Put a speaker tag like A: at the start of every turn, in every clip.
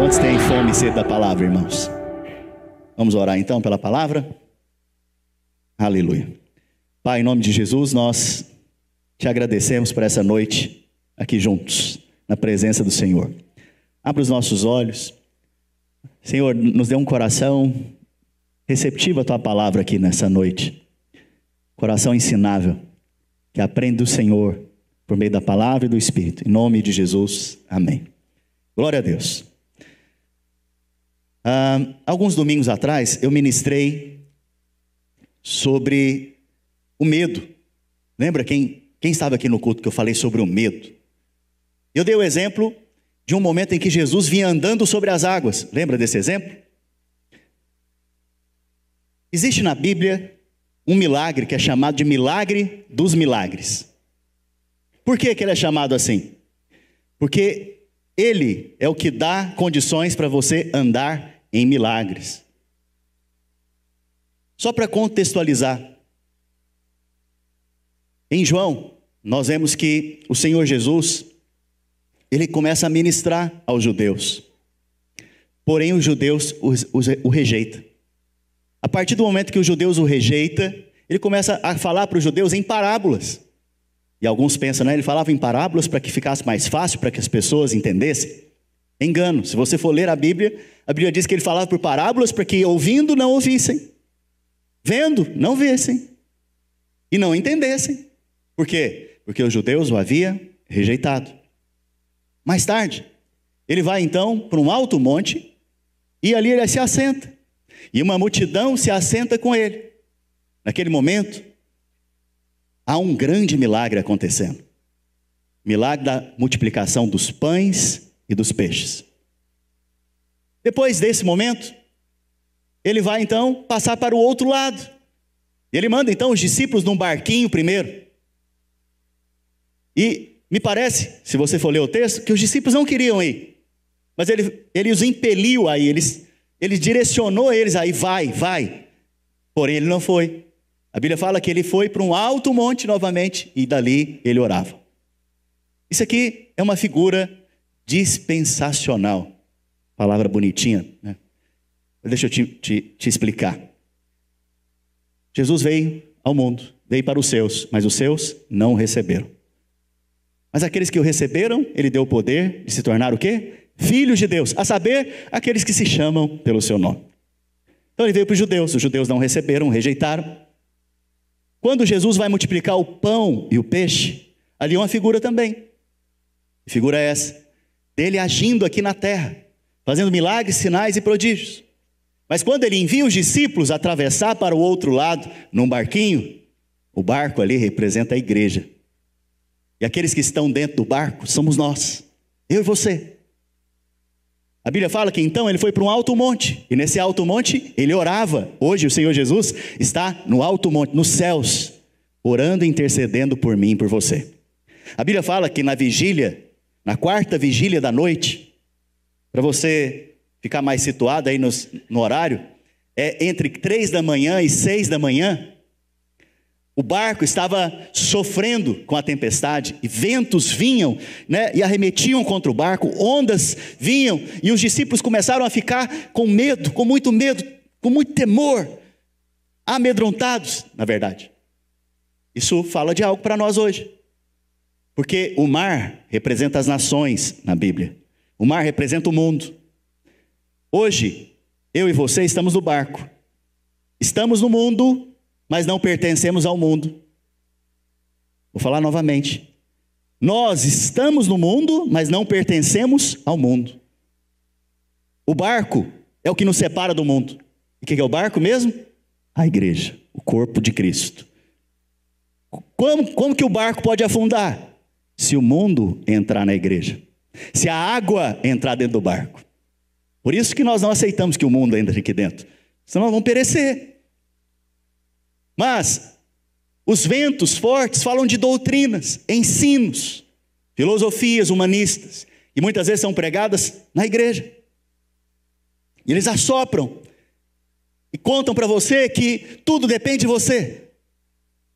A: Quantos têm fome e sede da palavra, irmãos? Vamos orar então pela palavra? Aleluia. Pai, em nome de Jesus, nós te agradecemos por essa noite aqui juntos, na presença do Senhor. Abra os nossos olhos. Senhor, nos dê um coração receptivo à tua palavra aqui nessa noite. Coração ensinável, que aprende do Senhor por meio da palavra e do Espírito. Em nome de Jesus, amém. Glória a Deus. Alguns domingos atrás eu ministrei sobre o medo. Lembra quem estava aqui no culto que eu falei sobre o medo? Eu dei o exemplo de um momento em que Jesus vinha andando sobre as águas. Lembra desse exemplo? Existe na Bíblia um milagre que é chamado de milagre dos milagres. Por que ele é chamado assim? Porque ele é o que dá condições para você andar em milagres. Só para contextualizar, em João, nós vemos que o Senhor Jesus, ele começa a ministrar aos judeus. Porém, os judeus o rejeitam. A partir do momento que os judeus o rejeitam, ele começa a falar para os judeus em parábolas. E alguns pensam, né? Ele falava em parábolas para que ficasse mais fácil, para que as pessoas entendessem. Engano. Se você for ler a Bíblia diz que ele falava por parábolas para que ouvindo não ouvissem, vendo não vissem e não entendessem. Por quê? Porque os judeus o haviam rejeitado. Mais tarde, ele vai então para um alto monte e ali ele se assenta. E uma multidão se assenta com ele. Naquele momento, há um grande milagre acontecendo. Milagre da multiplicação dos pães e dos peixes. Depois desse momento, ele vai então passar para o outro lado. Ele manda então os discípulos num barquinho primeiro. E me parece, se você for ler o texto, que os discípulos não queriam ir. Mas ele os impeliu aí, ele direcionou eles aí, vai. Porém ele não foi. A Bíblia fala que ele foi para um alto monte novamente e dali ele orava. Isso aqui é uma figura dispensacional. Palavra bonitinha, né? Deixa eu te explicar. Jesus veio ao mundo, veio para os seus, mas os seus não o receberam. Mas aqueles que o receberam, ele deu o poder de se tornar o quê? Filhos de Deus, a saber, aqueles que se chamam pelo seu nome. Então ele veio para os judeus não receberam, rejeitaram. Quando Jesus vai multiplicar o pão e o peixe, ali é uma figura também. Que figura é essa? Dele agindo aqui na terra, fazendo milagres, sinais e prodígios. Mas quando ele envia os discípulos atravessar para o outro lado, num barquinho, o barco ali representa a igreja. E aqueles que estão dentro do barco somos nós, eu e você. A Bíblia fala que então ele foi para um alto monte, e nesse alto monte ele orava. Hoje o Senhor Jesus está no alto monte, nos céus, orando e intercedendo por mim e por você. A Bíblia fala que na vigília, na quarta vigília da noite, para você ficar mais situado aí no horário, é entre 3 da manhã e 6 da manhã, o barco estava sofrendo com a tempestade, e ventos vinham, né, e arremetiam contra o barco, ondas vinham, e os discípulos começaram a ficar com medo, com muito temor, amedrontados, na verdade. Isso fala de algo para nós hoje, porque o mar representa as nações na Bíblia, o mar representa o mundo. Hoje, eu e você estamos no barco, estamos no mundo, mas não pertencemos ao mundo. Vou falar novamente. Nós estamos no mundo, mas não pertencemos ao mundo. O barco é o que nos separa do mundo. E o que é o barco mesmo? A igreja, o corpo de Cristo. Como que o barco pode afundar? Se o mundo entrar na igreja. Se a água entrar dentro do barco. Por isso que nós não aceitamos que o mundo entre aqui dentro. Senão nós vamos perecer. Mas os ventos fortes falam de doutrinas, ensinos, filosofias humanistas, que muitas vezes são pregadas na igreja. E eles assopram e contam para você que tudo depende de você.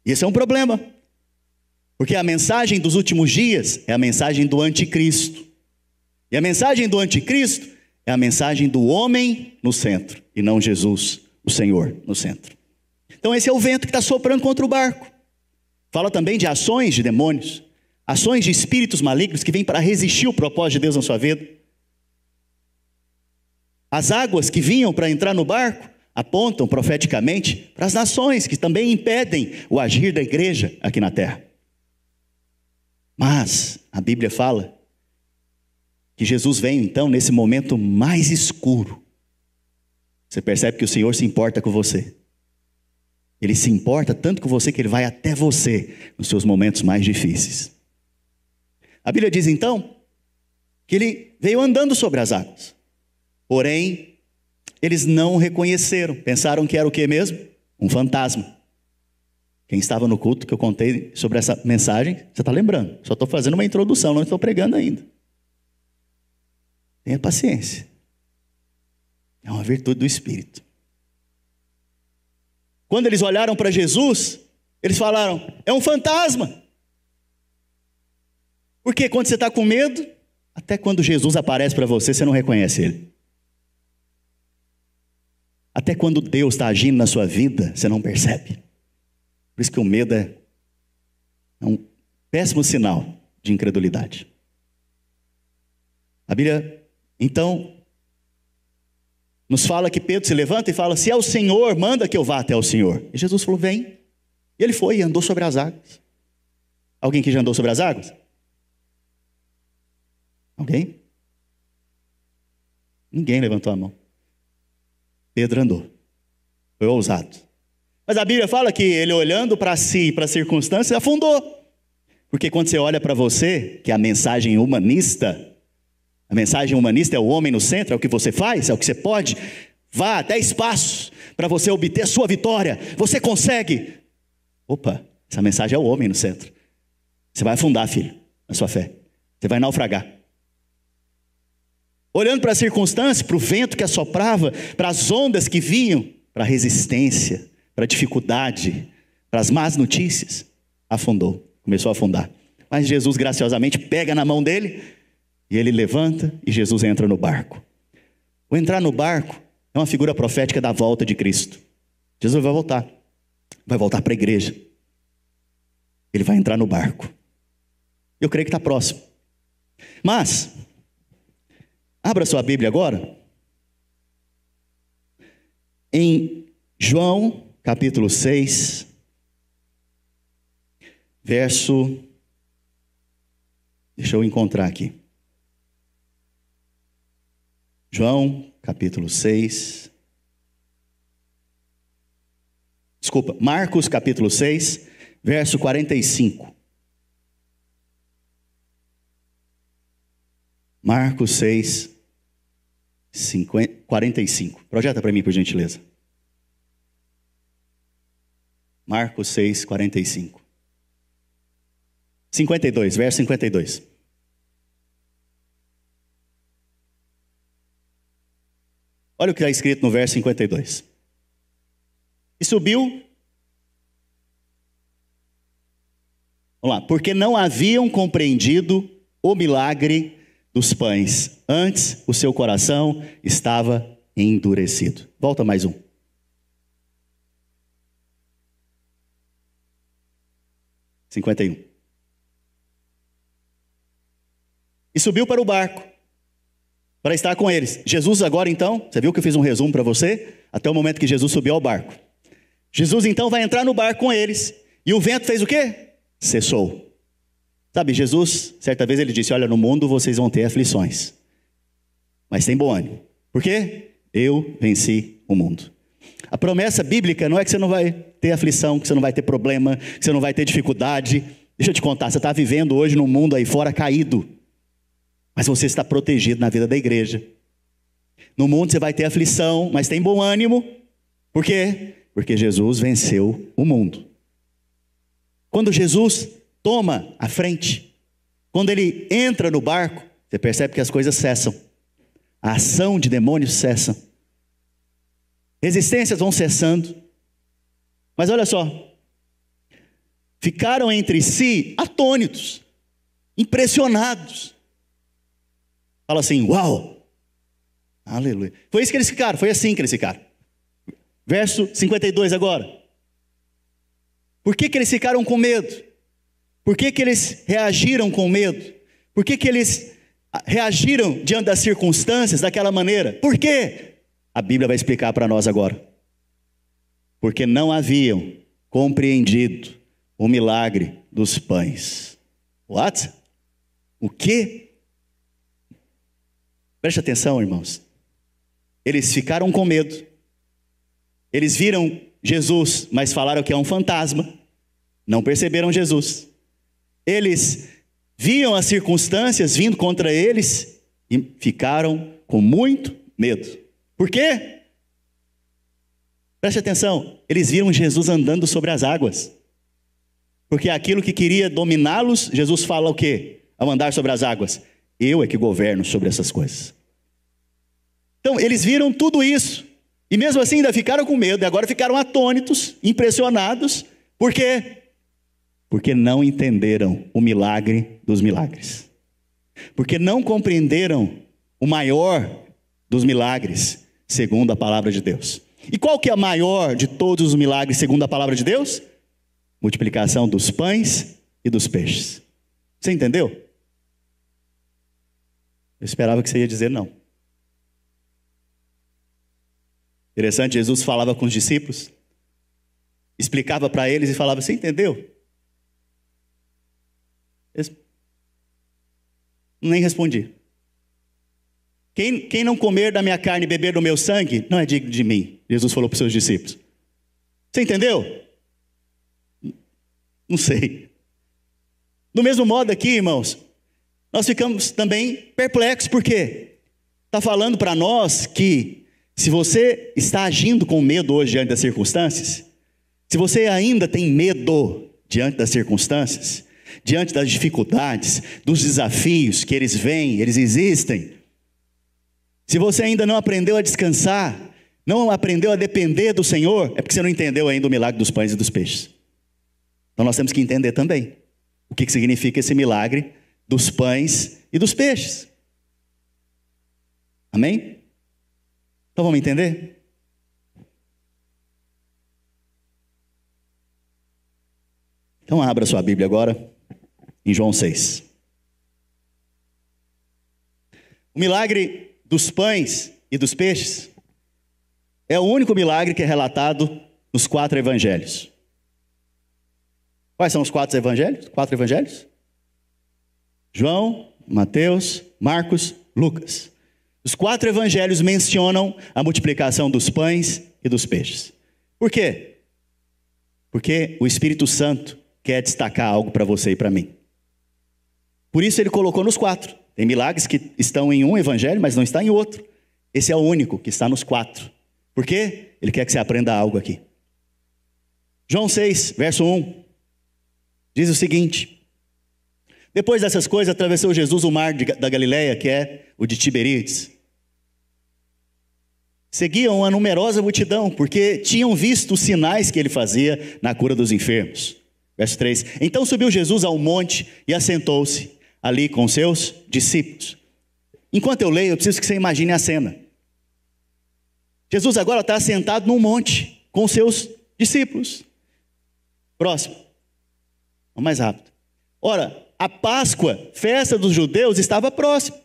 A: E esse é um problema, porque a mensagem dos últimos dias é a mensagem do anticristo. E a mensagem do anticristo é a mensagem do homem no centro, e não Jesus, o Senhor, no centro. Então esse é o vento que está soprando contra o barco. Fala também de ações de demônios, ações de espíritos malignos que vêm para resistir o propósito de Deus na sua vida. As águas que vinham para entrar no barco apontam profeticamente para as nações que também impedem o agir da igreja aqui na terra. Mas a Bíblia fala que Jesus veio então nesse momento mais escuro. Você percebe que o Senhor se importa com você. Ele se importa tanto com você que Ele vai até você nos seus momentos mais difíceis. A Bíblia diz então que Ele veio andando sobre as águas. Porém, eles não o reconheceram. Pensaram que era o que mesmo? Um fantasma. Quem estava no culto que eu contei sobre essa mensagem, você está lembrando. Só estou fazendo uma introdução, não estou pregando ainda. Tenha paciência. É uma virtude do Espírito. Quando eles olharam para Jesus, eles falaram, é um fantasma. Porque quando você está com medo, até quando Jesus aparece para você, você não reconhece Ele. Até quando Deus está agindo na sua vida, você não percebe. Por isso que o medo é um péssimo sinal de incredulidade. A Bíblia, então, nos fala que Pedro se levanta e fala, se é o Senhor, manda que eu vá até o Senhor. E Jesus falou, vem. E ele foi e andou sobre as águas. Alguém que já andou sobre as águas? Alguém? Ninguém levantou a mão. Pedro andou. Foi ousado. Mas a Bíblia fala que ele olhando para si e para as circunstâncias, afundou. Porque quando você olha para você, que é a mensagem humanista é o homem no centro, é o que você faz, é o que você pode. Vá 10 passos para você obter a sua vitória. Você consegue. Opa, essa mensagem é o homem no centro. Você vai afundar, filho, na sua fé. Você vai naufragar. Olhando para as circunstâncias, para o vento que assoprava, para as ondas que vinham, para a resistência, para a dificuldade, para as más notícias, afundou, começou a afundar. Mas Jesus graciosamente pega na mão dele, e ele levanta e Jesus entra no barco. O entrar no barco é uma figura profética da volta de Cristo. Jesus vai voltar para a igreja. Ele vai entrar no barco. Eu creio que está próximo. Mas abra sua Bíblia agora, em João, capítulo 6, verso... Deixa eu encontrar aqui. João, capítulo 6... Desculpa, Marcos, capítulo 6, verso 45. Marcos 6, 45. Projeta para mim, por gentileza. Marcos 6, 45. 52, verso 52. Olha o que está escrito no verso 52. E subiu. Vamos lá. Porque não haviam compreendido o milagre dos pães. Antes, o seu coração estava endurecido. Volta mais um. (51) E subiu para o barco, para estar com eles. Jesus agora então, você viu que eu fiz um resumo para você? Até o momento que Jesus subiu ao barco. Jesus então vai entrar no barco com eles. E o vento fez o quê? Cessou. Sabe, Jesus, certa vez ele disse, olha, no mundo vocês vão ter aflições. Mas tem bom ânimo. Por quê? Eu venci o mundo. A promessa bíblica não é que você não vai ter aflição, que você não vai ter problema, que você não vai ter dificuldade. Deixa eu te contar, você está vivendo hoje num mundo aí fora caído. Mas você está protegido na vida da igreja. No mundo você vai ter aflição, mas tem bom ânimo. Por quê? Porque Jesus venceu o mundo. Quando Jesus toma a frente, quando ele entra no barco, você percebe que as coisas cessam. A ação de demônios cessa. Resistências vão cessando. Mas olha só. Ficaram entre si Aleluia. Foi isso que eles ficaram, foi assim que eles ficaram. Verso 52 agora. Por que eles ficaram com medo? Por que eles reagiram com medo? Por que eles reagiram diante das circunstâncias daquela maneira? Por quê? A Bíblia vai explicar para nós agora. Porque não haviam compreendido o milagre dos pães. What? O quê? Preste atenção, irmãos. Eles ficaram com medo. Eles viram Jesus, mas falaram que é um fantasma. Não perceberam Jesus. Eles viam as circunstâncias vindo contra eles e ficaram com muito medo. Por quê? Preste atenção. Eles viram Jesus andando sobre as águas. Porque aquilo que queria dominá-los, Jesus fala o quê? Ao andar sobre as águas. Eu é que governo sobre essas coisas. Então, eles viram tudo isso. E mesmo assim ainda ficaram com medo. E agora ficaram atônitos, impressionados. Por quê? Porque não entenderam o milagre dos milagres. Porque não compreenderam o maior dos milagres, segundo a palavra de Deus. E qual que é a maior de todos os milagres, segundo a palavra de Deus? Multiplicação dos pães e dos peixes. Você entendeu? Eu esperava que você ia dizer não. Interessante, Jesus falava com os discípulos, explicava para eles e falava, você entendeu? Eles nem respondi. Quem não comer da minha carne e beber do meu sangue, não é digno de mim. Jesus falou para os seus discípulos. Você entendeu? Não sei. Do mesmo modo aqui, irmãos, nós ficamos também perplexos, por quê? Está falando para nós que se você está agindo com medo hoje diante das circunstâncias, se você ainda tem medo diante das circunstâncias, diante das dificuldades, dos desafios que eles vêm, eles existem, se você ainda não aprendeu a descansar, não aprendeu a depender do Senhor, é porque você não entendeu ainda o milagre dos pães e dos peixes. Então nós temos que entender também o que significa esse milagre dos pães e dos peixes. Amém? Então vamos entender? Então abra sua Bíblia agora em João 6. O milagre dos pães e dos peixes é o único milagre que é relatado nos 4 evangelhos. Quais são os 4 evangelhos? 4 evangelhos? João, Mateus, Marcos, Lucas. Os 4 evangelhos mencionam a multiplicação dos pães e dos peixes. Por quê? Porque o Espírito Santo quer destacar algo para você e para mim. Por isso ele colocou nos 4. Tem milagres que estão em um evangelho, mas não está em outro. Esse é o único que está nos 4. Por quê? Ele quer que você aprenda algo aqui. João 6, verso 1. Diz o seguinte: depois dessas coisas, atravessou Jesus o mar da Galileia, que é o de Tiberíades. Seguiam uma numerosa multidão, porque tinham visto os sinais que ele fazia na cura dos enfermos. Verso 3. Então subiu Jesus ao monte e assentou-se ali com seus discípulos. Enquanto eu leio, eu preciso que você imagine a cena. Jesus agora está sentado num monte com seus discípulos. Próximo. Vamos mais rápido. Ora, a Páscoa, festa dos judeus, estava próxima.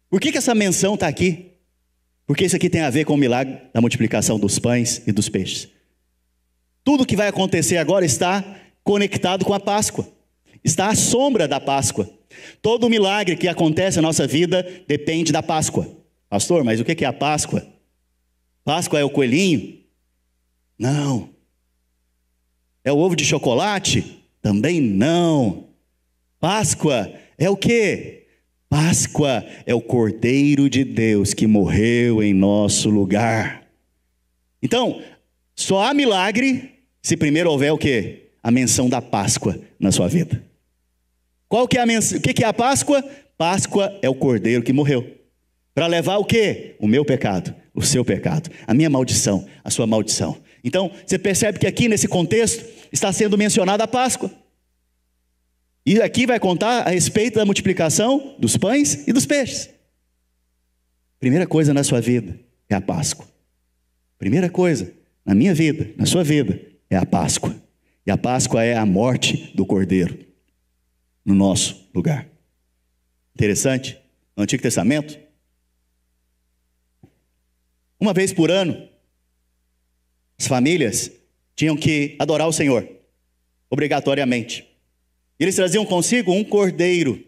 A: Por que essa menção está aqui? Porque isso aqui tem a ver com o milagre da multiplicação dos pães e dos peixes. Tudo que vai acontecer agora está conectado com a Páscoa. Está à sombra da Páscoa. Todo milagre que acontece na nossa vida depende da Páscoa. Pastor, mas o que é a Páscoa? Páscoa é o coelhinho? Não. É o ovo de chocolate? Também não. Páscoa é o quê? Páscoa é o Cordeiro de Deus que morreu em nosso lugar. Então, só há milagre se primeiro houver o quê? A menção da Páscoa na sua vida. Qual que é a menção? O que é a Páscoa? Páscoa é o Cordeiro que morreu. Para levar o quê? O meu pecado, o seu pecado, a minha maldição, a sua maldição. Então, você percebe que aqui nesse contexto está sendo mencionada a Páscoa. E aqui vai contar a respeito da multiplicação dos pães e dos peixes. Primeira coisa na sua vida é a Páscoa. Primeira coisa na minha vida, na sua vida, é a Páscoa. E a Páscoa é a morte do Cordeiro no nosso lugar. Interessante, no Antigo Testamento, uma vez por ano, as famílias tinham que adorar o Senhor, obrigatoriamente. E eles traziam consigo um cordeiro.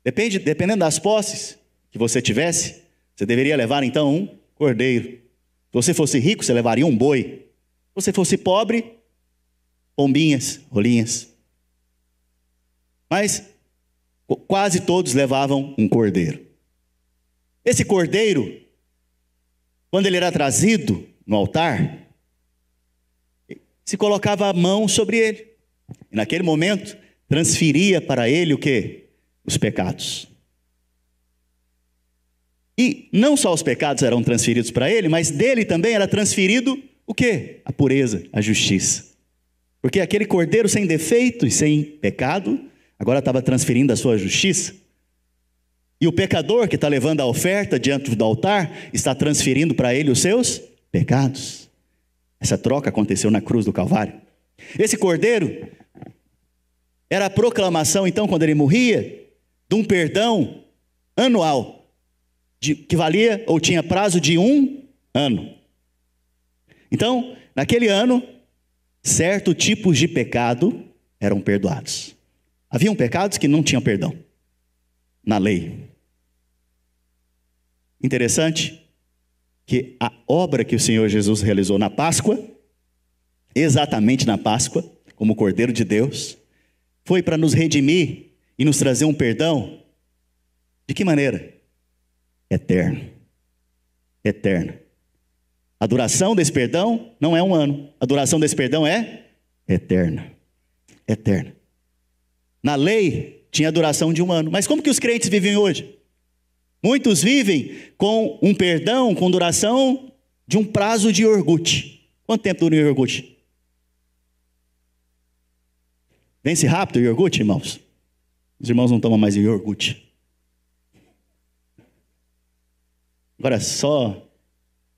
A: Dependendo das posses que você tivesse, você deveria levar então um cordeiro. Se você fosse rico, você levaria um boi. Se você fosse pobre, pombinhas, rolinhas. Mas quase todos levavam um cordeiro. Esse cordeiro, quando ele era trazido no altar, se colocava a mão sobre ele. E naquele momento, transferia para ele o quê? Os pecados. E não só os pecados eram transferidos para ele, mas dele também era transferido o quê? A pureza, a justiça. Porque aquele cordeiro sem defeito e sem pecado, agora estava transferindo a sua justiça. E o pecador que está levando a oferta diante do altar, está transferindo para ele os seus pecados. Essa troca aconteceu na cruz do Calvário. Esse cordeiro era a proclamação, então, quando ele morria, de um perdão anual, que valia ou tinha prazo de 1 ano. Então, naquele ano, certos tipos de pecado eram perdoados. Haviam pecados que não tinham perdão na lei. Interessante que a obra que o Senhor Jesus realizou na Páscoa, exatamente na Páscoa, como Cordeiro de Deus, foi para nos redimir e nos trazer um perdão. De que maneira? Eterno. Eterno. A duração desse perdão não é 1 ano. A duração desse perdão é eterna. Eterna. Na lei tinha a duração de 1 ano. Mas como que os crentes vivem hoje? Muitos vivem com um perdão com duração de um prazo de iogurte. Quanto tempo dura o iogurte? Vence rápido o iogurte, irmãos? Os irmãos não tomam mais iogurte. Agora só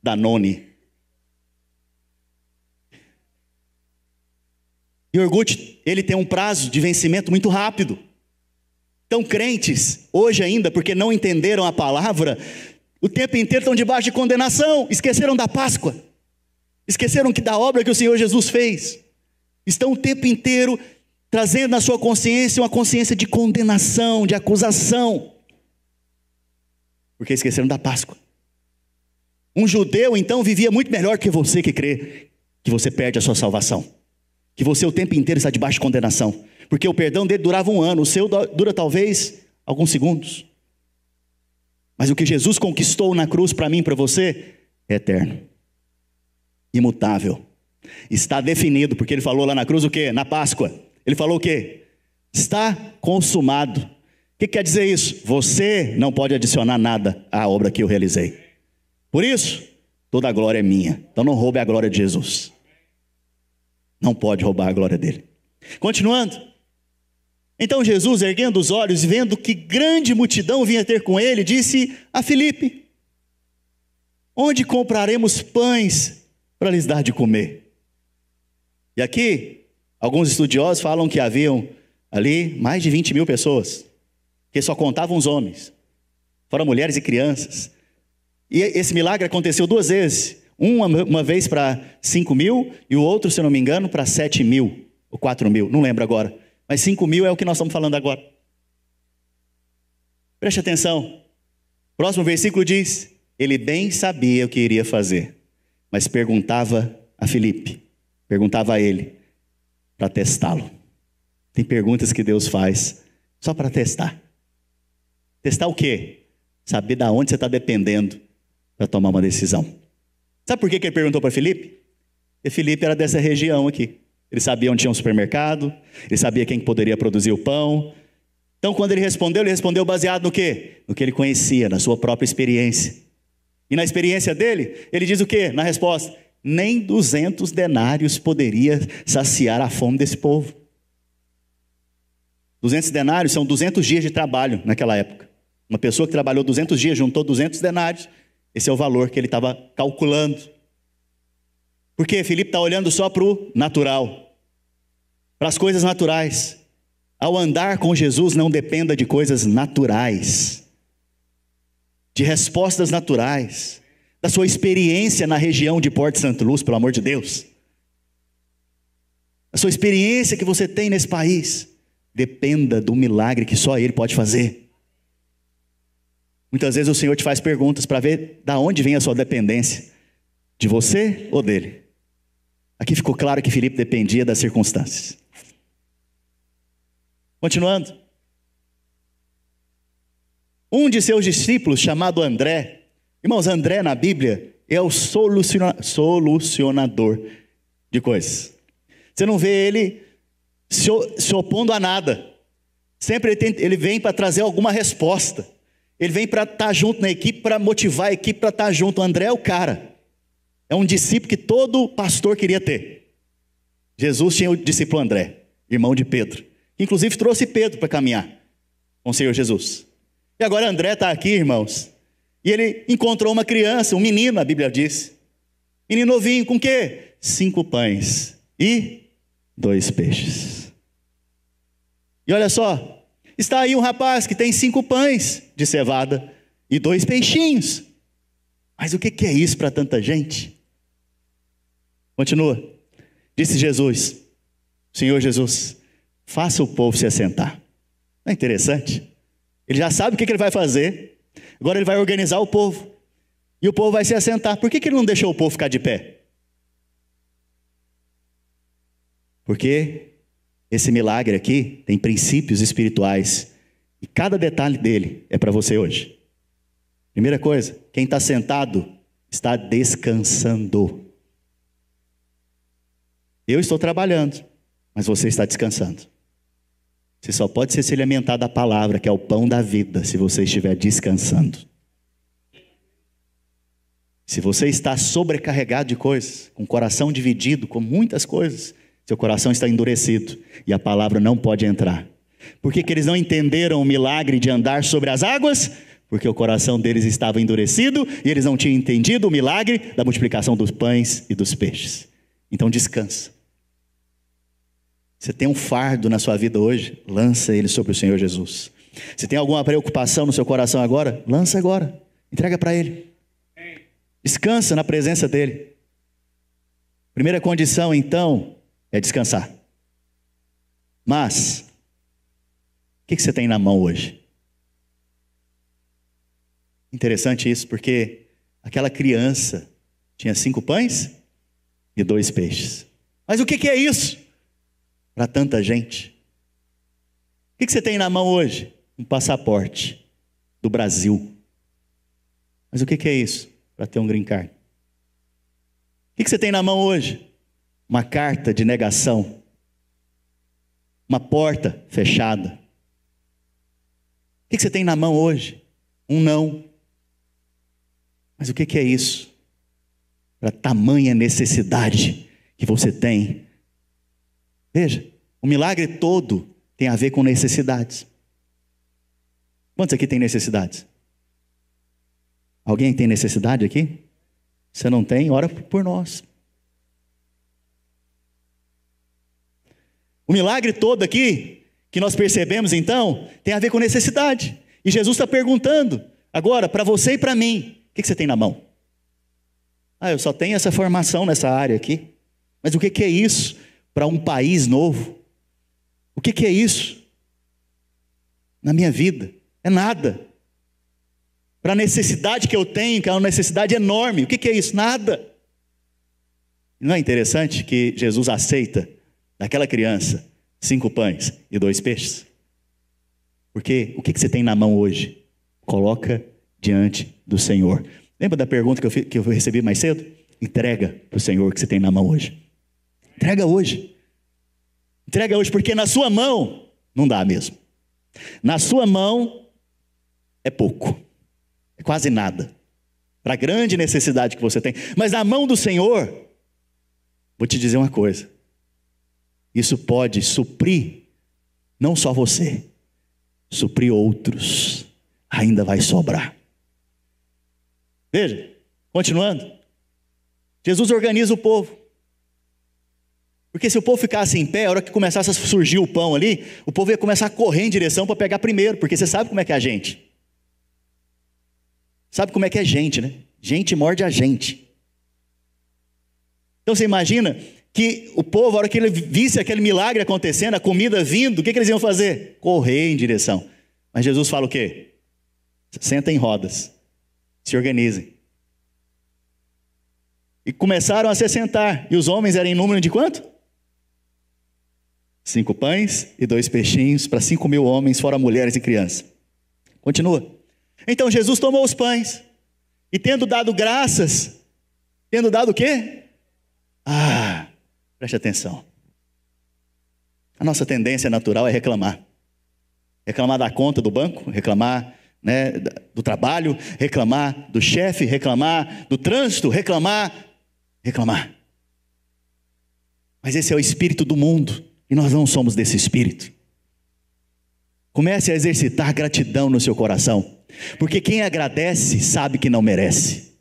A: Danone. Iogurte, ele tem um prazo de vencimento muito rápido. Então crentes, hoje ainda, porque não entenderam a palavra, o tempo inteiro estão debaixo de condenação. Esqueceram da Páscoa. Esqueceram da obra que o Senhor Jesus fez. Estão o tempo inteiro trazendo na sua consciência uma consciência de condenação, de acusação. Porque esqueceram da Páscoa. Um judeu, então, vivia muito melhor que você que crê que você perde a sua salvação. Que você o tempo inteiro está debaixo de condenação. Porque o perdão dele durava 1 ano, o seu dura talvez alguns segundos. Mas o que Jesus conquistou na cruz para mim e para você é eterno. Imutável. Está definido, porque ele falou lá na cruz o quê? Na Páscoa. Ele falou o quê? Está consumado. O que quer dizer isso? Você não pode adicionar nada à obra que eu realizei. Por isso, toda a glória é minha. Então não roube a glória de Jesus. Não pode roubar a glória dele. Continuando. Então Jesus, erguendo os olhos e vendo que grande multidão vinha ter com ele, disse a Filipe: onde compraremos pães para lhes dar de comer? E aqui, alguns estudiosos falam que haviam ali mais de 20.000 pessoas, que só contavam os homens, fora mulheres e crianças. E esse milagre aconteceu 2 vezes. Uma vez para 5.000 e o outro, se eu não me engano, para 7.000 ou 4.000, não lembro agora. Mas 5.000 é o que nós estamos falando agora. Preste atenção. Próximo versículo diz: ele bem sabia o que iria fazer, mas perguntava a Filipe, perguntava a ele, para testá-lo. Tem perguntas que Deus faz só para testar. Testar o quê? Saber de onde você está dependendo para tomar uma decisão. Sabe por que ele perguntou para Filipe? Porque Filipe era dessa região aqui. Ele sabia onde tinha um supermercado, ele sabia quem poderia produzir o pão. Então quando ele respondeu baseado no quê? No que ele conhecia, na sua própria experiência. E na experiência dele, ele diz o quê? Na resposta: nem 200 denários poderia saciar a fome desse povo. 200 denários são 200 dias de trabalho naquela época. Uma pessoa que trabalhou 200 dias, juntou 200 denários. Esse é o valor que ele estava calculando. Porque Filipe está olhando só para o natural, para as coisas naturais. Ao andar com Jesus, não dependa de coisas naturais, de respostas naturais, da sua experiência na região de Porto Santo Luz, pelo amor de Deus. A sua experiência que você tem nesse país, dependa do milagre que só Ele pode fazer. Muitas vezes o Senhor te faz perguntas para ver de onde vem a sua dependência, de você ou dele. Aqui ficou claro que Filipe dependia das circunstâncias. Continuando. Um de seus discípulos, chamado André, irmãos, André na Bíblia é o solucionador de coisas. Você não vê ele se opondo a nada. Sempre ele vem para trazer alguma resposta. Ele vem para estar junto na equipe, para motivar a equipe para estar junto. O André é o cara. É um discípulo que todo pastor queria ter. Jesus tinha o discípulo André, irmão de Pedro. Que inclusive trouxe Pedro para caminhar com o Senhor Jesus. E agora André está aqui, irmãos. E ele encontrou uma criança, um menino, a Bíblia diz. Menino novinho, com o quê? 5 pães e 2 peixes. E olha só. Está aí um rapaz que tem 5 pães de cevada e 2 peixinhos. Mas o que é isso para tanta gente? Continua. Disse Jesus, Senhor Jesus, faça o povo se assentar. Não é interessante? Ele já sabe o que ele vai fazer. Agora ele vai organizar o povo. E o povo vai se assentar. Por que ele não deixou o povo ficar de pé? Porque esse milagre aqui tem princípios espirituais. E cada detalhe dele é para você hoje. Primeira coisa, quem está sentado está descansando. Eu estou trabalhando, mas você está descansando. Você só pode se alimentar da palavra, que é o pão da vida, se você estiver descansando. Se você está sobrecarregado de coisas, com o coração dividido, com muitas coisas, seu coração está endurecido e a palavra não pode entrar. Por que eles não entenderam o milagre de andar sobre as águas? Porque o coração deles estava endurecido e eles não tinham entendido o milagre da multiplicação dos pães e dos peixes. Então descansa. Você tem um fardo na sua vida hoje? Lança ele sobre o Senhor Jesus. Se tem alguma preocupação no seu coração agora? Lança agora. Entrega para Ele. Descansa na presença dEle. Primeira condição, então, é descansar. Mas, o que você tem na mão hoje? Interessante isso, porque aquela criança tinha 5 pães e 2 peixes. Mas o que é isso para tanta gente? O que você tem na mão hoje? Um passaporte do Brasil. Mas o que é isso para ter um green card? O que você tem na mão hoje? Uma carta de negação. Uma porta fechada. O que você tem na mão hoje? Um não. Mas o que é isso? Para tamanha necessidade que você tem. Veja, o milagre todo tem a ver com necessidades. Quantos aqui tem necessidades? Alguém tem necessidade aqui? Se não tem, ora por nós. O milagre todo aqui, que nós percebemos então, tem a ver com necessidade. E Jesus está perguntando, agora, para você e para mim, o que você tem na mão? Eu só tenho essa formação nessa área aqui. Mas o que é isso para um país novo? O que é isso na minha vida? É nada. Para a necessidade que eu tenho, que é uma necessidade enorme, o que é isso? Nada. Não é interessante que Jesus aceita daquela criança 5 pães e 2 peixes? Porque o que você tem na mão hoje? Coloca diante do Senhor. Lembra da pergunta que eu recebi mais cedo? Entrega para o Senhor o que você tem na mão hoje. Entrega hoje. Entrega hoje, porque na sua mão não dá mesmo. Na sua mão é pouco. É quase nada. Para a grande necessidade que você tem. Mas na mão do Senhor, vou te dizer uma coisa. Isso pode suprir, não só você, suprir outros. ainda vai sobrar. Veja, continuando. Jesus organiza o povo. Porque se o povo ficasse em pé, a hora que começasse a surgir o pão ali, o povo ia começar a correr em direção para pegar primeiro, porque você sabe como é que é a gente. Sabe como é que é gente, né? Gente morde a gente. Então você imagina que o povo, a hora que ele visse aquele milagre acontecendo, a comida vindo, o que eles iam fazer? Correr em direção. Mas Jesus fala o quê? Sentem em rodas, se organizem. E começaram a se sentar. E os homens eram em número de quanto? 5 pães e 2 peixinhos para 5.000 homens, fora mulheres e crianças. Continua. Então Jesus tomou os pães e tendo dado graças, tendo dado o quê? Preste atenção. A nossa tendência natural é reclamar. Reclamar da conta do banco, reclamar, né, do trabalho, reclamar do chefe, reclamar do trânsito, reclamar. Mas esse é o espírito do mundo e nós não somos desse espírito. Comece a exercitar gratidão no seu coração, porque quem agradece sabe que não merece.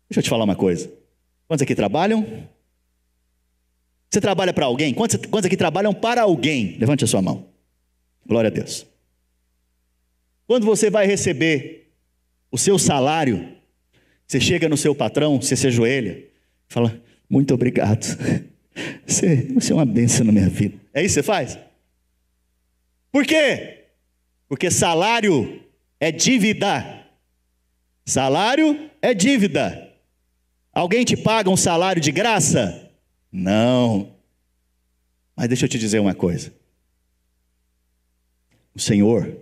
A: Deixa eu te falar uma coisa. Quantos aqui trabalham? Você trabalha para alguém? Quantos aqui trabalham para alguém? Levante a sua mão. Glória a Deus. Quando você vai receber o seu salário, você chega no seu patrão, você se ajoelha, fala, muito obrigado. Você é uma bênção na minha vida. É isso que você faz? Por quê? Porque salário é dívida. Salário é dívida. Alguém te paga um salário de graça? Não. Mas deixa eu te dizer uma coisa. O Senhor,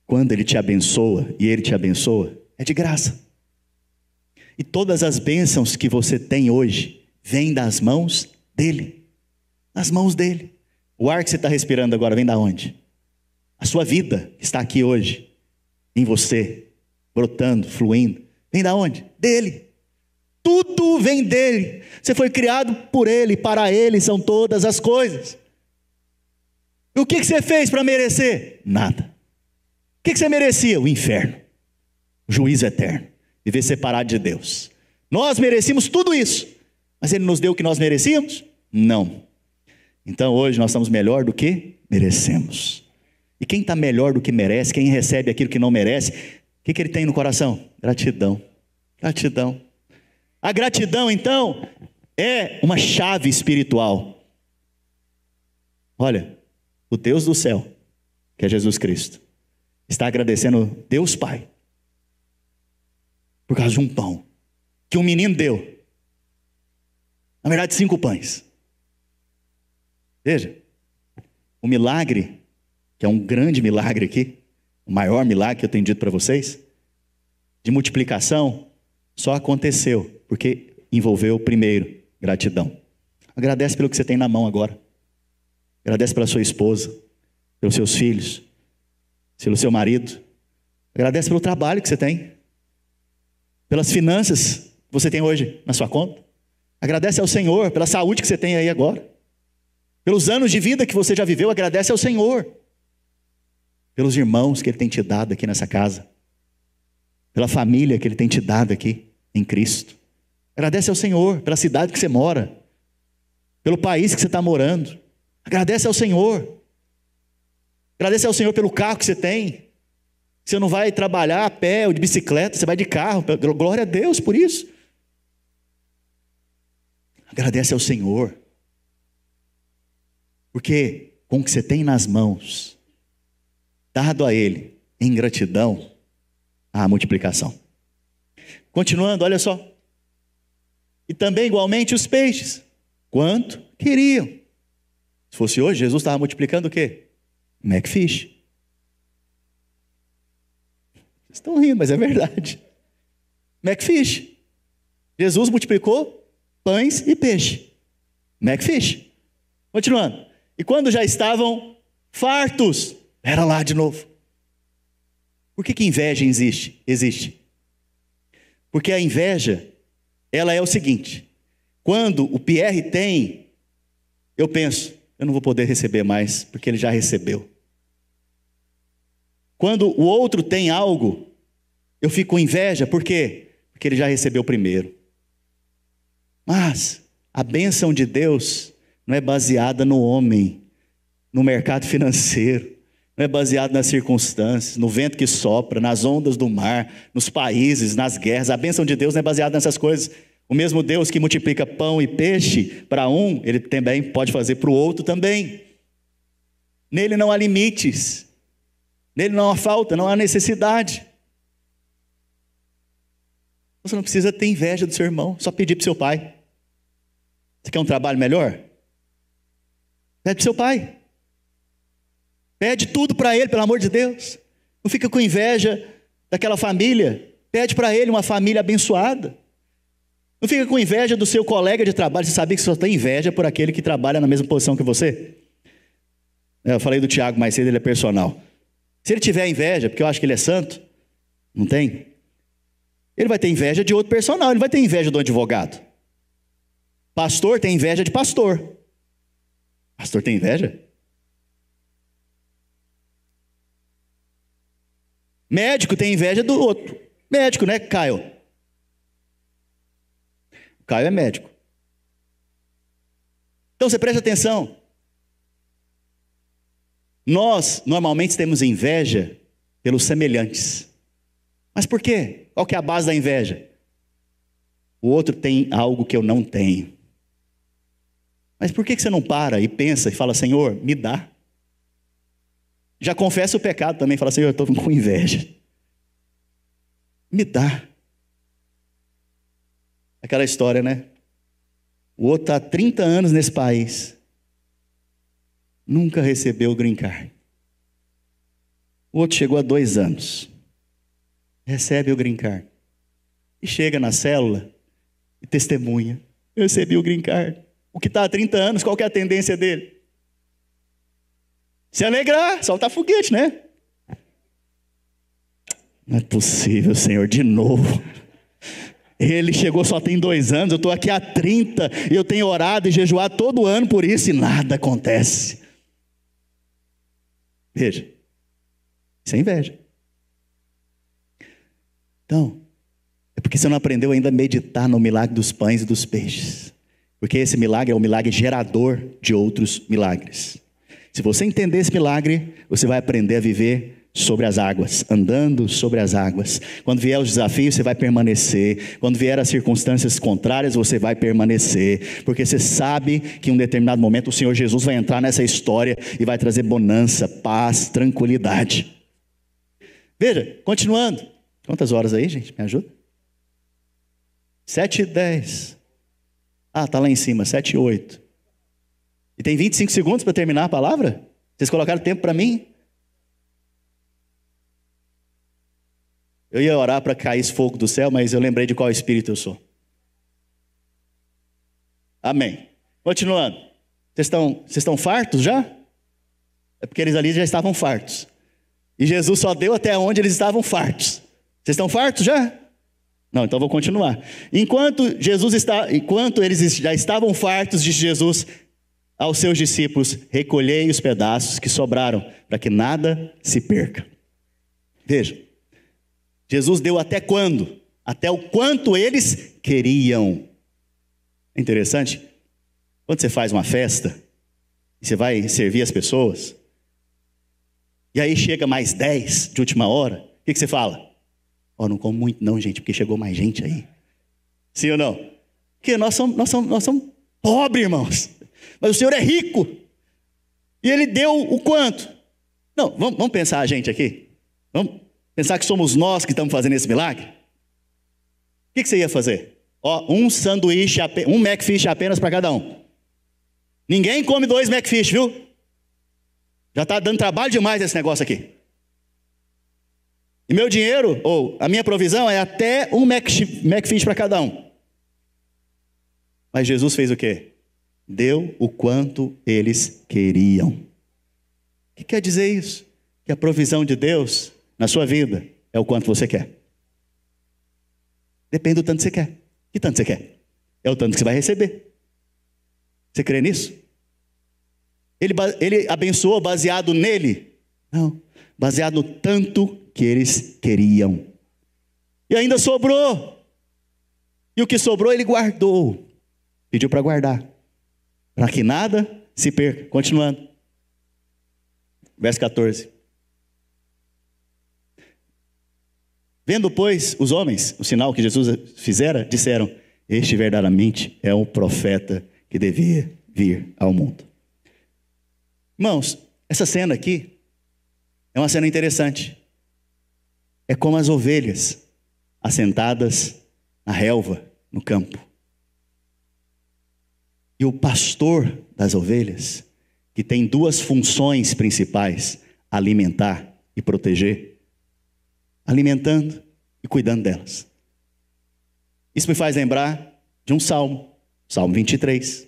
A: quando Ele te abençoa, e Ele te abençoa, é de graça. E todas as bênçãos que você tem hoje, vêm das mãos dEle. Das mãos dEle. O ar que você está respirando agora vem da onde? A sua vida está aqui hoje, em você, brotando, fluindo. Vem da onde? Dele. Tudo vem dele. Você foi criado por ele, para ele são todas as coisas. E o que você fez para merecer? Nada. O que você merecia? O inferno, o juízo eterno, viver separado de Deus. Nós merecíamos tudo isso, mas ele nos deu o que nós merecíamos? Não. Então hoje nós estamos melhor do que merecemos. E quem está melhor do que merece, quem recebe aquilo que não merece, o que ele tem no coração? Gratidão. Gratidão. A gratidão, então, é uma chave espiritual. Olha, o Deus do céu, que é Jesus Cristo, está agradecendo Deus Pai por causa de um pão que um menino deu. Na verdade, 5 pães. Veja, o milagre, que é um grande milagre aqui, o maior milagre que eu tenho dito para vocês, de multiplicação, só aconteceu porque envolveu primeiro gratidão. Agradece pelo que você tem na mão agora. Agradece pela sua esposa, pelos seus filhos, pelo seu marido. Agradece pelo trabalho que você tem, pelas finanças que você tem hoje na sua conta. Agradece ao Senhor pela saúde que você tem aí agora, pelos anos de vida que você já viveu. Agradece ao Senhor pelos irmãos que Ele tem te dado aqui nessa casa, pela família que Ele tem te dado aqui em Cristo. Agradece ao Senhor pela cidade que você mora, pelo país que você está morando. Agradece ao Senhor. Agradece ao Senhor pelo carro que você tem. Você não vai trabalhar a pé ou de bicicleta, você vai de carro. Glória a Deus por isso. Agradece ao Senhor, porque com o que você tem nas mãos, dado a Ele em gratidão, há multiplicação. Continuando, olha só. E também igualmente os peixes, quanto queriam. Se fosse hoje, Jesus estava multiplicando o quê? Macfish. Vocês estão rindo, mas é verdade. Macfish. Jesus multiplicou pães e peixe. Macfish. Continuando. E quando já estavam fartos, era lá de novo. Por que inveja existe? Porque a inveja, ela é o seguinte: quando o Pierre tem, eu penso, eu não vou poder receber mais, porque ele já recebeu. Quando o outro tem algo, eu fico com inveja. Por quê? Porque ele já recebeu primeiro. Mas a bênção de Deus não é baseada no homem, no mercado financeiro, não é baseada nas circunstâncias, no vento que sopra, nas ondas do mar, nos países, nas guerras. A bênção de Deus não é baseada nessas coisas. O mesmo Deus que multiplica pão e peixe para um, Ele também pode fazer para o outro também. Nele não há limites, nele não há falta, não há necessidade. Você não precisa ter inveja do seu irmão, só pedir para o seu pai. Você quer um trabalho melhor? Pede para o seu pai. Pede tudo para ele, pelo amor de Deus. Não fica com inveja daquela família. Pede para ele uma família abençoada. Não fica com inveja do seu colega de trabalho. Você sabia que só tem inveja por aquele que trabalha na mesma posição que você? Eu falei do Tiago mais cedo, ele é personal. Se ele tiver inveja, porque eu acho que ele é santo, não tem? Ele vai ter inveja de outro personal, ele vai ter inveja do advogado. Pastor tem inveja de pastor. Pastor tem inveja? Médico tem inveja do outro. Médico, né, Caio? Caio é médico. Então você presta atenção. Nós normalmente temos inveja pelos semelhantes. Mas por quê? Qual que é a base da inveja? O outro tem algo que eu não tenho. Mas por que você não para e pensa e fala, Senhor, me dá? Já confessa o pecado também, fala, Senhor, eu estou com inveja. Me dá. Aquela história, né? O outro está há 30 anos nesse país. Nunca recebeu o green card. O outro chegou há 2 anos. Recebe o green card. E chega na célula e testemunha. Eu recebi o green card. O que está há 30 anos, qual que é a tendência dele? Se alegrar, soltar foguete, né? Não é possível, Senhor, de novo. Ele chegou só tem 2 anos, eu estou aqui há 30, e eu tenho orado e jejuado todo ano por isso, e nada acontece. Veja, isso é inveja. Então, é porque você não aprendeu ainda a meditar no milagre dos pães e dos peixes. Porque esse milagre é um milagre gerador de outros milagres. Se você entender esse milagre, você vai aprender a viver sobre as águas, andando sobre as águas. Quando vier os desafios, você vai permanecer. Quando vier as circunstâncias contrárias, você vai permanecer. Porque você sabe que em um determinado momento o Senhor Jesus vai entrar nessa história e vai trazer bonança, paz, tranquilidade. Veja, continuando. Quantas horas aí, gente? Me ajuda? 7:10. Ah, está lá em cima, 7:08. E tem 25 segundos para terminar a palavra? Vocês colocaram tempo para mim? Eu ia orar para cair esse fogo do céu, mas eu lembrei de qual espírito eu sou. Amém. Continuando. Vocês estão fartos já? É porque eles ali já estavam fartos. E Jesus só deu até onde eles estavam fartos. Vocês estão fartos já? Não, então vou continuar. Enquanto eles já estavam fartos, disse Jesus aos seus discípulos: recolhei os pedaços que sobraram, para que nada se perca. Veja, Jesus deu até quando? Até o quanto eles queriam. É interessante. Quando você faz uma festa, e você vai servir as pessoas, e aí chega mais 10 de última hora, o que você fala? Não como muito não, gente, porque chegou mais gente aí. Sim ou não? Porque nós somos pobres, irmãos. Mas o Senhor é rico. E Ele deu o quanto? Não, vamos pensar a gente aqui. Vamos pensar que somos nós que estamos fazendo esse milagre. O que você ia fazer? Um sanduíche, um McFish apenas para cada um. Ninguém come 2 McFish, viu? Já está dando trabalho demais esse negócio aqui. E meu dinheiro, ou a minha provisão, é até um McFish para cada um. Mas Jesus fez o quê? Deu o quanto eles queriam. O que quer dizer isso? Que a provisão de Deus na sua vida é o quanto você quer. Depende do tanto que você quer. Que tanto você quer? É o tanto que você vai receber. Você crê nisso? Ele abençoou baseado nele? Não. baseado no tanto que eles queriam. E ainda sobrou. E o que sobrou ele guardou. Pediu para guardar, para que nada se perca. Continuando. Verso 14. Vendo, pois, os homens, o sinal que Jesus fizera, disseram: este verdadeiramente é o profeta que devia vir ao mundo. Irmãos, essa cena aqui é uma cena interessante. É como as ovelhas assentadas na relva, no campo. E o pastor das ovelhas, que tem duas funções principais: alimentar e proteger, alimentando e cuidando delas. Isso me faz lembrar de um salmo, Salmo 23.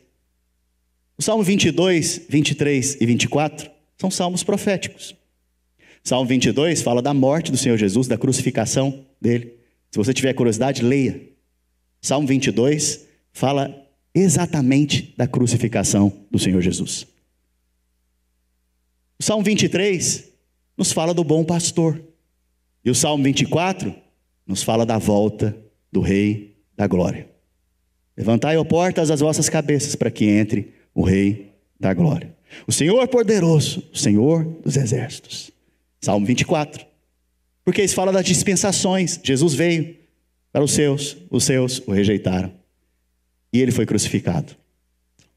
A: O Salmo 22, 23 e 24 são salmos proféticos. Salmo 22 fala da morte do Senhor Jesus, da crucificação dele. Se você tiver curiosidade, leia. Salmo 22 fala exatamente da crucificação do Senhor Jesus. O Salmo 23 nos fala do bom pastor. E o Salmo 24 nos fala da volta do Rei da Glória. Levantai, ó portas, as vossas cabeças, para que entre o Rei da Glória. O Senhor poderoso, o Senhor dos exércitos. Salmo 24. Porque isso fala das dispensações. Jesus veio para os seus o rejeitaram. E ele foi crucificado.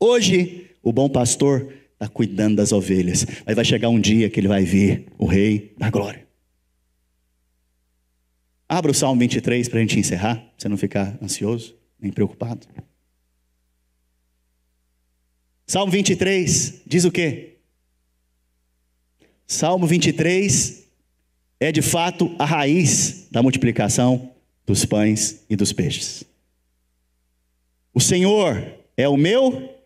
A: Hoje, o bom pastor está cuidando das ovelhas. Mas vai chegar um dia que ele vai vir, o Rei da Glória. Abra o Salmo 23 para a gente encerrar, para você não ficar ansioso, nem preocupado. Salmo 23 diz o quê? Salmo 23 é de fato a raiz da multiplicação dos pães e dos peixes. O Senhor é o meu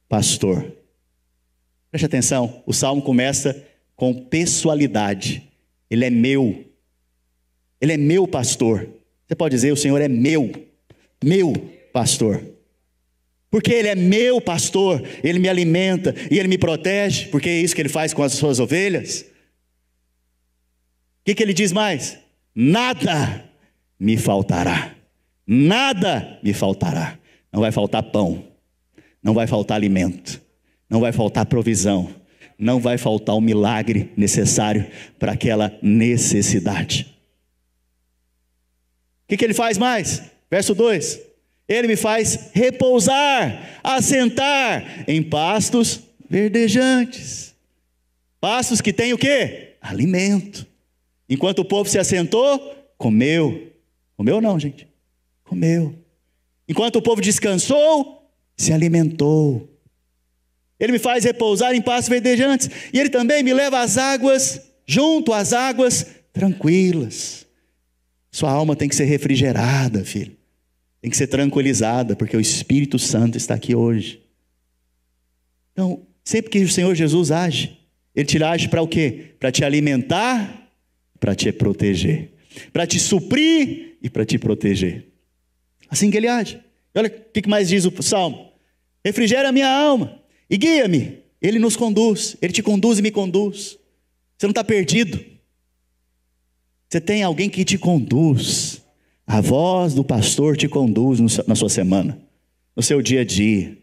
A: pastor. Preste atenção, o salmo começa com pessoalidade. Ele é meu. Ele é meu pastor. Você pode dizer: o Senhor é meu pastor. Porque Ele é meu pastor, Ele me alimenta e Ele me protege, porque é isso que Ele faz com as suas ovelhas. O que Ele diz mais? Nada me faltará. Nada me faltará. Não vai faltar pão, não vai faltar alimento, não vai faltar provisão, não vai faltar o milagre necessário para aquela necessidade. O que Ele faz mais? Verso 2: Ele me faz repousar, assentar em pastos verdejantes. Pastos que tem o quê? Alimento. Enquanto o povo se assentou, comeu. Comeu não, gente? Comeu. Enquanto o povo descansou, se alimentou. Ele me faz repousar em pastos verdejantes. E Ele também me leva às águas, junto às águas tranquilas. Sua alma tem que ser refrigerada, filho. Tem que ser tranquilizada, porque o Espírito Santo está aqui hoje. Então, sempre que o Senhor Jesus age, Ele te age para o quê? Para te alimentar, para te proteger. Para te suprir e para te proteger. Assim que Ele age. Olha o que mais diz o Salmo. Refrigera a minha alma e guia-me. Ele nos conduz, Ele te conduz e me conduz. Você não está perdido. Você tem alguém que te conduz. A voz do pastor te conduz na sua semana, no seu dia a dia,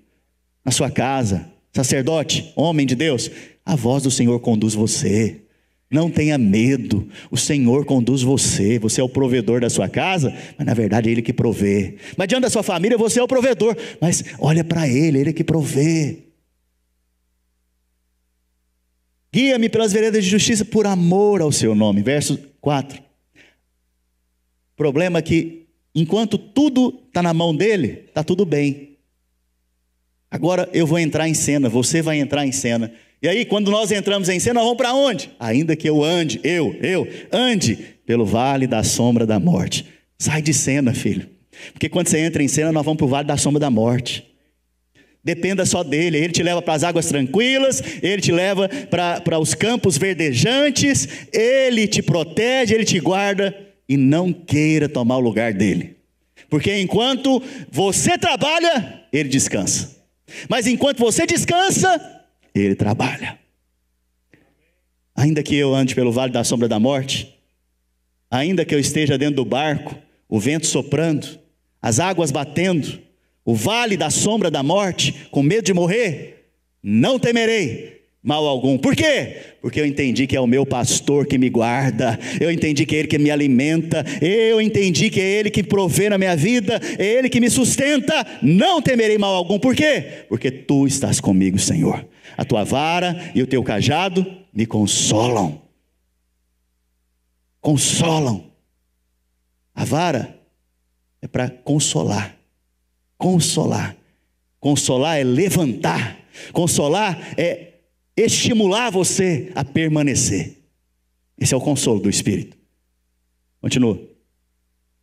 A: na sua casa. Sacerdote, homem de Deus, a voz do Senhor conduz você. Não tenha medo, o Senhor conduz você. Você é o provedor da sua casa, mas na verdade é Ele que provê. Mas diante da sua família você é o provedor, mas olha para Ele, Ele é que provê. Guia-me pelas veredas de justiça por amor ao seu nome. Verso 4. O problema é que enquanto tudo está na mão dele, está tudo bem. Agora eu vou entrar em cena, você vai entrar em cena. E aí quando nós entramos em cena, nós vamos para onde? Ainda que eu ande, ande pelo vale da sombra da morte. Sai de cena, filho. Porque quando você entra em cena, nós vamos para o vale da sombra da morte. Dependa só dele. Ele te leva para as águas tranquilas, Ele te leva para os campos verdejantes, Ele te protege, Ele te guarda. E não queira tomar o lugar dele. Porque enquanto você trabalha, Ele descansa. Mas enquanto você descansa, Ele trabalha. Ainda que eu ande pelo vale da sombra da morte, ainda que eu esteja dentro do barco, o vento soprando, as águas batendo, o vale da sombra da morte, com medo de morrer, não temerei mal algum. Por quê? Porque eu entendi que é o meu pastor que me guarda, eu entendi que é Ele que me alimenta, eu entendi que é Ele que provê na minha vida, é Ele que me sustenta, não temerei mal algum. Por quê? Porque Tu estás comigo, Senhor. A Tua vara e o Teu cajado me consolam. Consolam. A vara é para consolar. Consolar. Consolar é levantar. Consolar é estimular você a permanecer. Esse é o consolo do Espírito. Continua.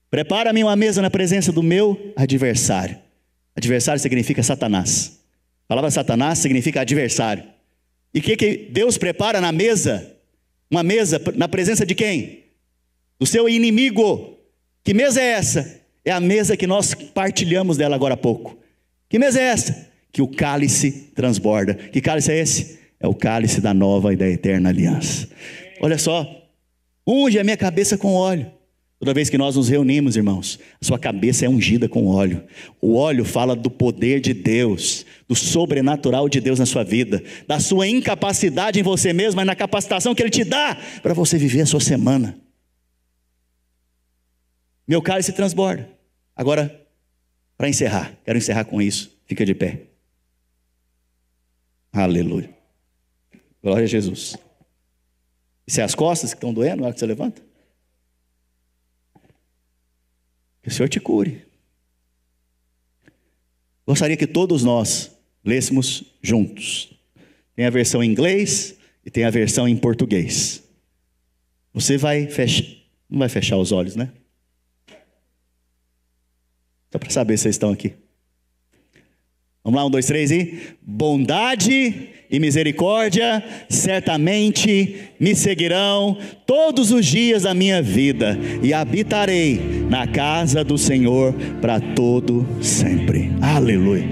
A: Prepara-me uma mesa na presença do meu adversário. Adversário significa Satanás. A palavra Satanás significa adversário. E o que Deus prepara na mesa? Uma mesa na presença de quem? Do seu inimigo. Que mesa é essa? É a mesa que nós partilhamos dela agora há pouco. Que mesa é essa? Que o cálice transborda. Que cálice é esse? É o cálice da nova e da eterna aliança. Olha só, unge a minha cabeça com óleo. Toda vez que nós nos reunimos, irmãos, a sua cabeça é ungida com óleo. O óleo fala do poder de Deus, do sobrenatural de Deus na sua vida, da sua incapacidade em você mesmo, mas na capacitação que Ele te dá para você viver a sua semana. Meu cálice transborda. Agora, para encerrar, quero encerrar com isso. Fica de pé. Aleluia. Glória a Jesus. Isso é as costas que estão doendo na hora que você levanta? Que o Senhor te cure. Gostaria que todos nós lêssemos juntos. Tem a versão em inglês e tem a versão em português. Você vai fechar, não vai fechar os olhos, né? Só para saber se vocês estão aqui. Vamos lá, 1, 2, 3 e... Bondade e misericórdia certamente me seguirão todos os dias da minha vida, e habitarei na casa do Senhor para todo sempre. Aleluia.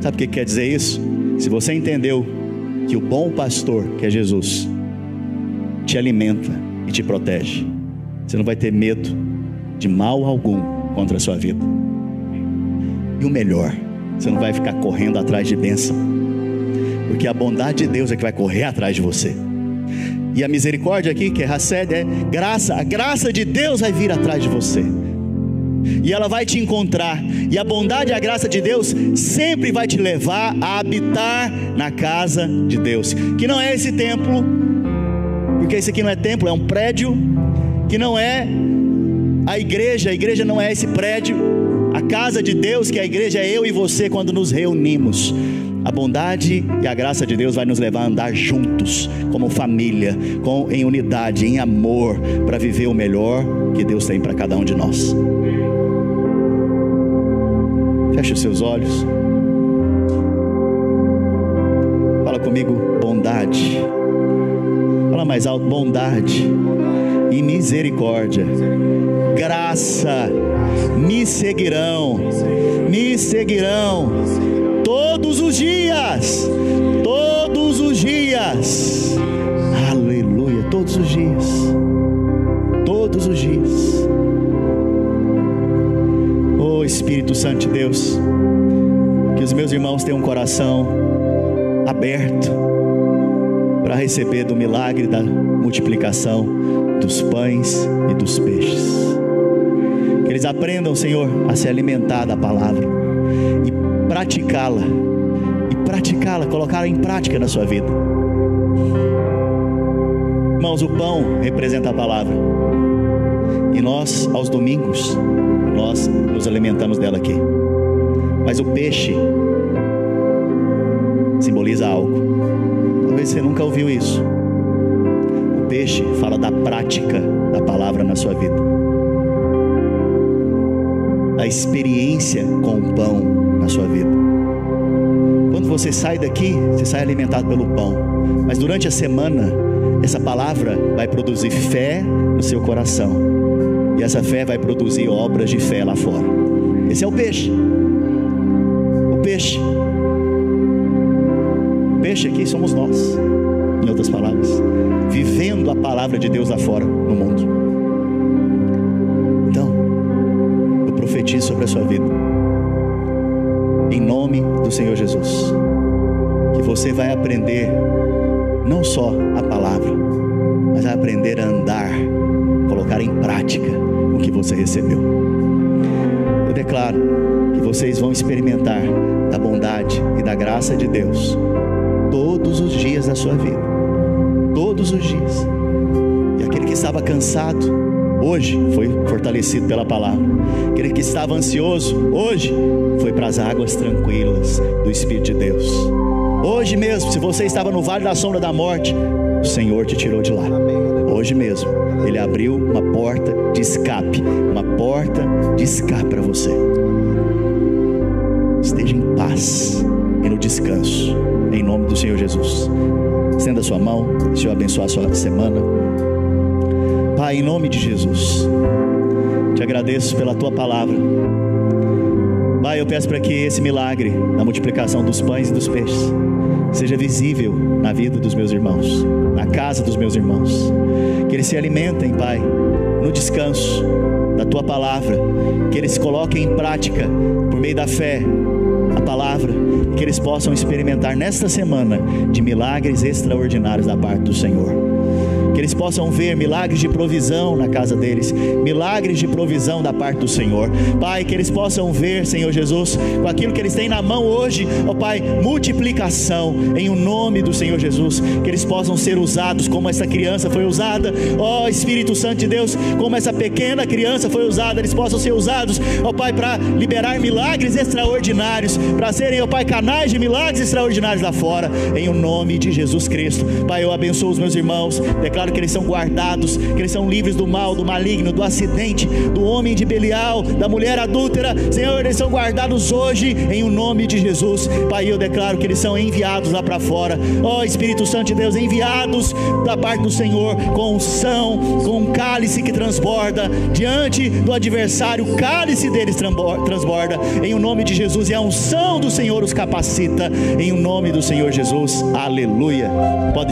A: Sabe o que quer dizer isso? Se você entendeu que o bom pastor, que é Jesus, te alimenta e te protege, você não vai ter medo de mal algum contra a sua vida. E o melhor, você não vai ficar correndo atrás de bênção, porque a bondade de Deus é que vai correr atrás de você. E a misericórdia aqui, que é Hesed, é graça. A graça de Deus vai vir atrás de você, e ela vai te encontrar. E a bondade e a graça de Deus sempre vai te levar a habitar na casa de Deus, que não é esse templo, porque esse aqui não é templo, é um prédio, que não é a igreja não é esse prédio. A casa de Deus, que é a igreja, é eu e você quando nos reunimos. A bondade e a graça de Deus vai nos levar a andar juntos, como família, em unidade, em amor, para viver o melhor que Deus tem para cada um de nós. Feche os seus olhos. Fala comigo, bondade. Fala mais alto, bondade e misericórdia, graça, me seguirão todos os dias, aleluia, todos os dias. Oh Espírito Santo de Deus, que os meus irmãos tenham um coração aberto para receber do milagre da multiplicação dos pães e dos peixes. Que eles aprendam, Senhor, a se alimentar da palavra e praticá-la, colocá-la em prática na sua vida. Irmãos, o pão representa a palavra, e nós, aos domingos, nós nos alimentamos dela aqui. Mas o peixe simboliza algo. Talvez você nunca ouviu isso. O peixe fala da prática da palavra na sua vida, a experiência com o pão na sua vida. Quando você sai daqui, você sai alimentado pelo pão, mas durante a semana, essa palavra vai produzir fé no seu coração, e essa fé vai produzir obras de fé lá fora. Esse é o peixe. O peixe aqui somos nós. em outras palavras, vivendo a palavra de Deus lá fora, no mundo. Então, eu profetizo sobre a sua vida, em nome do Senhor Jesus, que você vai aprender não só a palavra, mas vai aprender a andar, colocar em prática o que você recebeu. Eu declaro que vocês vão experimentar da bondade e da graça de Deus todos os dias da sua vida, todos os dias. E aquele que estava cansado, hoje foi fortalecido pela palavra. Aquele que estava ansioso, hoje foi para as águas tranquilas do Espírito de Deus. Hoje mesmo, se você estava no vale da sombra da morte, o Senhor te tirou de lá. Hoje mesmo, Ele abriu uma porta de escape, uma porta de escape para você. Esteja em paz e no descanso, em nome do Senhor Jesus. Estenda a sua mão, o Senhor abençoe a sua semana. Pai, em nome de Jesus, te agradeço pela tua palavra. Pai, eu peço para que esse milagre da multiplicação dos pães e dos peixes seja visível na vida dos meus irmãos, na casa dos meus irmãos. Que eles se alimentem, Pai, no descanso da tua palavra. Que eles coloquem em prática, por meio da fé, a palavra. Que eles possam experimentar nesta semana de milagres extraordinários da parte do Senhor. Que eles possam ver milagres de provisão na casa deles, milagres de provisão da parte do Senhor. Pai, que eles possam ver, Senhor Jesus, com aquilo que eles têm na mão hoje, ó Pai, multiplicação em o nome do Senhor Jesus. Que eles possam ser usados como essa criança foi usada, ó Espírito Santo de Deus, como essa pequena criança foi usada. Eles possam ser usados, ó Pai, para liberar milagres extraordinários, para serem, ó Pai, canais de milagres extraordinários lá fora, em o nome de Jesus Cristo. Pai, eu abençoo os meus irmãos, declaro que eles são guardados, que eles são livres do mal, do maligno, do acidente, do homem de Belial, da mulher adúltera. Senhor, eles são guardados hoje em o nome de Jesus. Pai, eu declaro que eles são enviados lá para fora, ó Espírito Santo de Deus, enviados da parte do Senhor, com unção, com um cálice que transborda diante do adversário. O cálice deles transborda em o nome de Jesus, e a unção do Senhor os capacita em o nome do Senhor Jesus. Aleluia. Pode